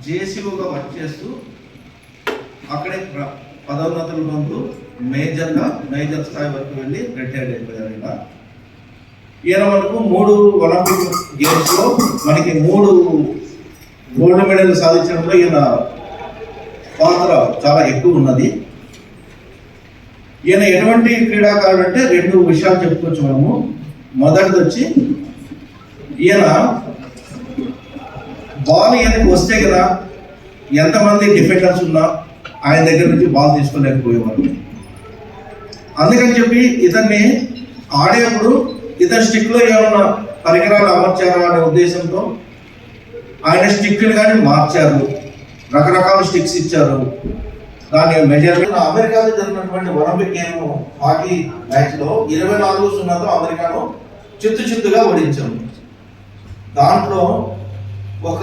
జేసీఓగా work చేస్తూ అక్కడే పదోన్నతులు పొందుతూ మేజర్ స్థాయి వరకు వెళ్ళి రిటైర్డ్ అయిపోయారు. ఈయన మనకు 3 ఒలింపిక్ గేమ్స్లో మనకి 3 గోల్డ్ మెడల్ సాధించడంలో ఈయన పాత్ర చాలా ఎక్కువ ఉన్నది. ఈయన ఎటువంటి క్రీడాకారుడు అంటే 2 విషయాలు చెప్పుకోవచ్చు మనము. మొదటిది వచ్చి ఈయన బాల్ ఈయనకి వస్తే కదా ఎంతమంది డిఫెండర్స్ ఉన్నా ఆయన దగ్గర నుంచి బాల్ తీసుకోలేకపోయేవారు. అందుకని చెప్పి ఇతన్ని ఆడేప్పుడు ఇతని స్టిక్లో ఏమన్నా పరికరాలు అమర్చారా అనే ఉద్దేశంతో ఆయన స్టిక్ని కానీ మార్చారు, రకరకాల స్టిక్స్ ఇచ్చారు. దాని మెజర్మెంట్ అమెరికాలో జరిగినటువంటి ఒలింపిక్ గేమ్ హాకీ మ్యాచ్లో 24-0తో అమెరికాను చిత్తుగా ఓడించాము. దాంట్లో ఒక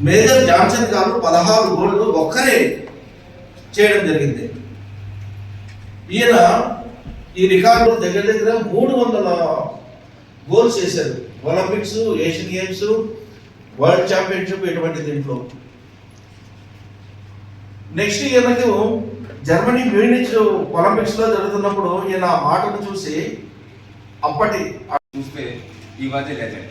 మేజర్ జాన్సన్ గారు 16 గోల్లు ఒక్కరే చేయడం జరిగింది. ఈయన ఈ రికార్డు దగ్గర 300 గోల్స్ చేశారు. Olympics, Asian games, world championship ఇటువంటి దీంట్లో. నెక్స్ట్ ఈయనకు జర్మనీ మ్యూనిచ్ ఒలింపిక్స్ లో జరుగుతున్నప్పుడు ఈయన ఆటను చూసి అప్పటి చూస్తే he was a legend.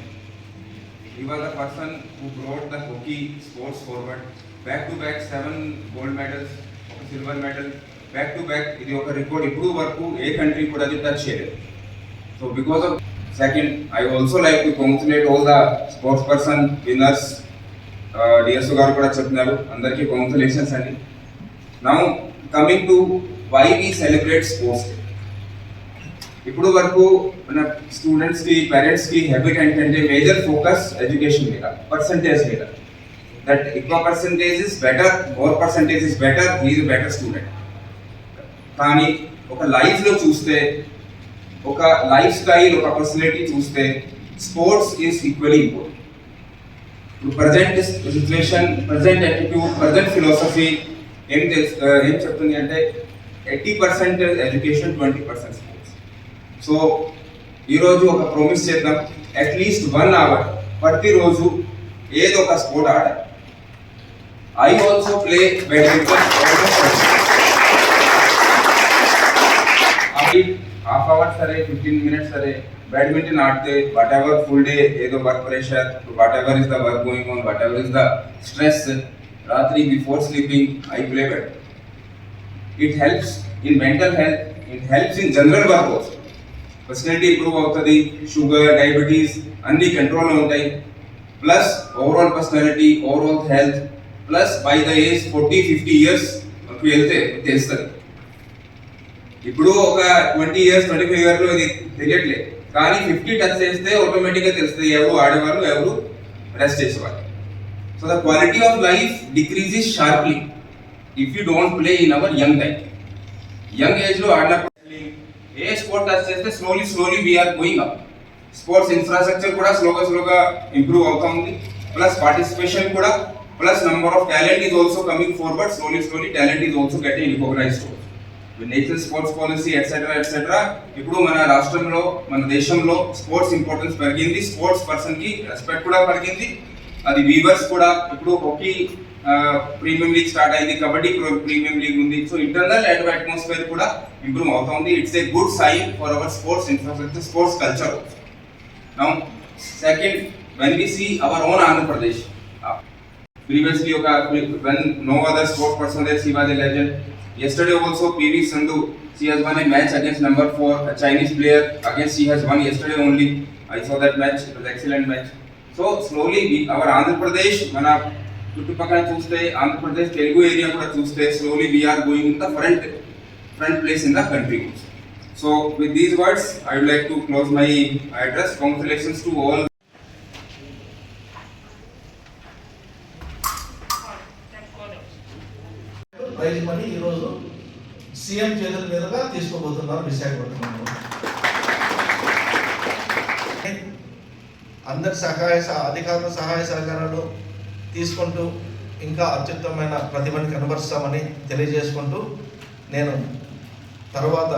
He was the person who brought the hockey sports forward. Back to back 7 gold medals, ఒక silver medal, back to back. ఇది ఒక రికార్డ్ ఇప్పుడు వరకు ఏ కంట్రీ కూడా అది టచ్ చేయలేదు. So because of second I also like to congratulate all the sports person winners. DSO garu కూడా చెప్తున్నారు, అందరికీ కంగ్రాచులేషన్స్ అండి. Now coming to why we celebrate sports. ఇప్పుడు వరకు మన స్టూడెంట్స్కి, పేరెంట్స్కి హ్యాబిట్ ఏంటంటే మేజర్ ఫోకస్ ఎడ్యుకేషన్ మీద, పర్సంటేజ్ మీద. దట్ ఎక్కువ percentage is better, more percentage is better, he is better student. కానీ ఒక లైఫ్లో చూస్తే, ఒక లైఫ్ స్టైల్, ఒక పర్సనాలిటీ చూస్తే స్పోర్ట్స్ ఈజ్ ఈక్వల్లీ ఇంపార్టెంట్. ఇప్పుడు present situation, present attitude, present philosophy ఏం చెప్తుంది అంటే 80% ఎడ్యుకేషన్, 20% స్పోర్ట్స్. సో ఈరోజు ఒక ప్రామిస్ చేద్దాం, అట్లీస్ట్ 1 అవర్ ప్రతిరోజు ఏదో ఒక స్పోర్ట్ ఆడాలి. I also play badminton. అవి హాఫ్ అవర్ సరే, 15 minutes సరే బ్యాడ్మింటన్ ఆడితే వాట్ ఎవర్ ఫుల్ డే ఏదో work pressure, whatever is the work going on, whatever is the stress, రాత్రి before sleeping I play bad. It helps in mental health, it helps in general work also. Personality improve అవుతుంది, sugar, diabetes అన్ని కంట్రోల్లో ఉంటాయి. Plus overall personality, overall health, plus by the age 40-50 years వరకు వెళ్తే తెలుస్తుంది. ఇప్పుడు ఒక 20 years, 25 years ఇది తెలియట్లేదు, కానీ 50 టచ్ చేస్తే ఆటోమేటిక్గా తెలుస్తుంది ఎవరు ఆడేవాళ్ళు, ఎవరు రెస్ట్ చేసేవాళ్ళు. So the quality of life decreases sharply if you don't play in our young time. Young ఏజ్లో ఆడినప్పుడు ఏ స్పోర్ట్ టచ్ చేస్తే slowly we are going up. Sports infrastructure కూడా స్లోగా ఇంప్రూవ్ అవుతుంది. ప్లస్ పార్టిసిపేషన్ కూడా, plus number of talent is also coming forward. Slowly talent is also getting recognised. National sports policy etcetera ఇప్పుడు మన రాష్ట్రంలో, మన దేశంలో స్పోర్ట్స్ ఇంపార్టెన్స్ పెరిగింది. స్పోర్ట్స్ పర్సన్ కి రెస్పెక్ట్ కూడా పెరిగింది. అది వీవర్స్ కూడా ఇప్పుడు హాకీ ప్రీమియం లీగ్ స్టార్ట్ అయింది, కబడ్డీ ప్రీమియం లీగ్ ఉంది. సో ఇంటర్నల్ అట్మాస్ఫియర్ కూడా ఇంప్రూవ్ అవుతుంది. It's a good sign for our sports infrastructure, sports culture. Now second, when we see our own Andhra Pradesh, previously when no other sport person there, she was a legend. Yesterday also PV Sandhu, she has won a match against number 4, a Chinese player against she has won yesterday only. I saw that match, it was excellent match. So slowly our Andhra Pradesh, mana చుట్టుపక్కల చూస్తే Andhra Pradesh Telugu area కూడా చూస్తే slowly we are going in the front place in the country. So with these words I would like to close my address. Congratulations to all. Prize money ఈరోజు CM చేతుల మీదుగా తీసుకోబోతున్నారు విశాఖపట్నంలో. అందరి అధికారుల సహాయ సహకారాలు తీసుకుంటూ ఇంకా అత్యుత్తమైన ప్రతిభని కనబరుస్తామని తెలియజేసుకుంటూ నేను తర్వాత